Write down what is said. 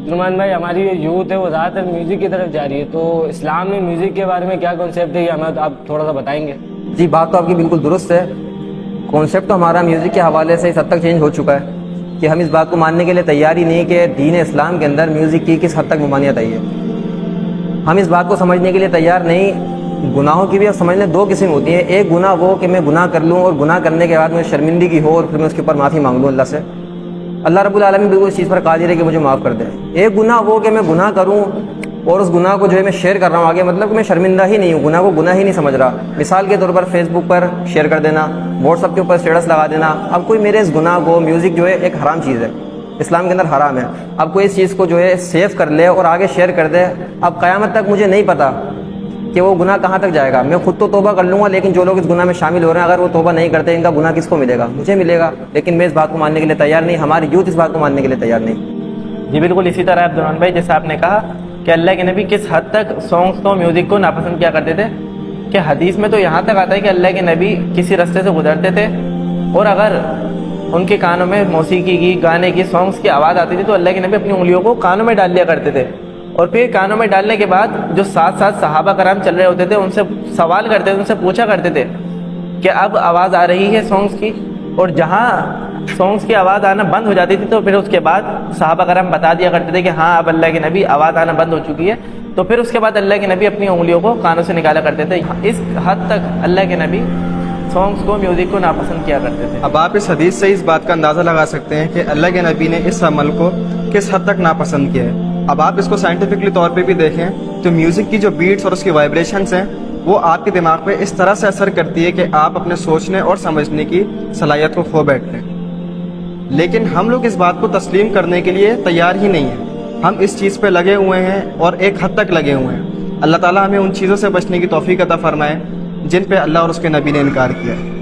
عبدالرحمن بھائی، ہماری یوتھ ہے وہ زیادہ تر میوزک کی طرف جا رہی ہے، تو اسلام میں میوزک کے بارے میں کیا کانسیپٹ ہے یہ ہمیں آپ تھوڑا سا بتائیں گے؟ جی، بات تو آپ کی بالکل درست ہے۔ کانسیپٹ تو ہمارا میوزک کے حوالے سے اس حد تک چینج ہو چکا ہے کہ ہم اس بات کو ماننے کے لیے تیار ہی نہیں کہ دین اسلام کے اندر میوزک کی کس حد تک ممانعت آئی ہے۔ ہم اس بات کو سمجھنے کے لیے تیار نہیں۔ گناہوں کی بھی اب سمجھ لیں دو قسم ہوتی ہیں۔ ایک گناہ وہ کہ میں گناہ کر لوں اور گناہ کرنے کے بعد مجھے شرمندگی ہو اور پھر میں اس کے اوپر معافی مانگ لوں اللہ سے، اللہ رب العالمین بالکل اس چیز پر قادر ہے کہ مجھے معاف کر دے۔ ایک گناہ وہ کہ میں گناہ کروں اور اس گناہ کو جو ہے میں شیئر کر رہا ہوں آگے، مطلب کہ میں شرمندہ ہی نہیں ہوں، گناہ کو گناہ ہی نہیں سمجھ رہا۔ مثال کے طور پر فیس بک پر شیئر کر دینا، واٹس ایپ کے اوپر اسٹیٹس لگا دینا۔ اب کوئی میرے اس گناہ کو، میوزک جو ہے ایک حرام چیز ہے، اسلام کے اندر حرام ہے، اب کوئی اس چیز کو جو ہے سیو کر لے اور آگے شیئر کر دے، اب قیامت تک مجھے نہیں پتا کہ وہ گناہ کہاں تک جائے گا۔ میں خود تو توبہ کر لوں گا، لیکن جو لوگ اس گناہ میں شامل ہو رہے ہیں اگر وہ توبہ نہیں کرتے، ان کا گناہ کس کو ملے گا؟ مجھے ملے گا۔ لیکن میں اس بات کو ماننے کے لیے تیار نہیں، ہماری یوتھ اس بات کو ماننے کے لیے تیار نہیں۔ جی بالکل اسی طرح عبدالرحمن بھائی، جیسے آپ نے کہا کہ اللہ کے نبی کس حد تک سانگس کو، میوزک کو ناپسند کیا کرتے تھے، کہ حدیث میں تو یہاں تک آتا ہے کہ اللہ کے نبی کسی راستے سے گزرتے تھے اور اگر ان کے کانوں میں موسیقی کی، گانے کی، سانگس کی آواز آتی تھی تو اللہ کے نبی اپنی انگلیوں کو کانوں میں ڈال لیا کرتے تھے، اور پھر کانوں میں ڈالنے کے بعد جو ساتھ ساتھ صحابہ کرام چل رہے ہوتے تھے ان سے سوال کرتے تھے، ان سے پوچھا کرتے تھے کہ اب آواز آ رہی ہے سانگس کی، اور جہاں سانگس کی آواز آنا بند ہو جاتی تھی تو پھر اس کے بعد صحابہ کرام بتا دیا کرتے تھے کہ ہاں اب اللہ کے نبی آواز آنا بند ہو چکی ہے، تو پھر اس کے بعد اللہ کے نبی اپنی انگلیوں کو کانوں سے نکالا کرتے تھے۔ اس حد تک اللہ کے نبی سانگس کو، میوزک کو ناپسند کیا کرتے تھے۔ اب آپ اس حدیث سے اس بات کا اندازہ لگا سکتے ہیں کہ اللہ کے نبی نے اس عمل کو کس حد تک ناپسند کیا ہے۔ اب آپ اس کو سائنٹیفکلی طور پہ بھی دیکھیں تو میوزک کی جو بیٹس اور اس کی وائبریشنز ہیں وہ آپ کے دماغ پہ اس طرح سے اثر کرتی ہے کہ آپ اپنے سوچنے اور سمجھنے کی صلاحیت کو کھو بیٹھتے ہیں، لیکن ہم لوگ اس بات کو تسلیم کرنے کے لیے تیار ہی نہیں ہیں۔ ہم اس چیز پہ لگے ہوئے ہیں اور ایک حد تک لگے ہوئے ہیں۔ اللہ تعالیٰ ہمیں ان چیزوں سے بچنے کی توفیق عطا فرمائے جن پہ اللہ اور اس کے نبی نے انکار کیا ہے۔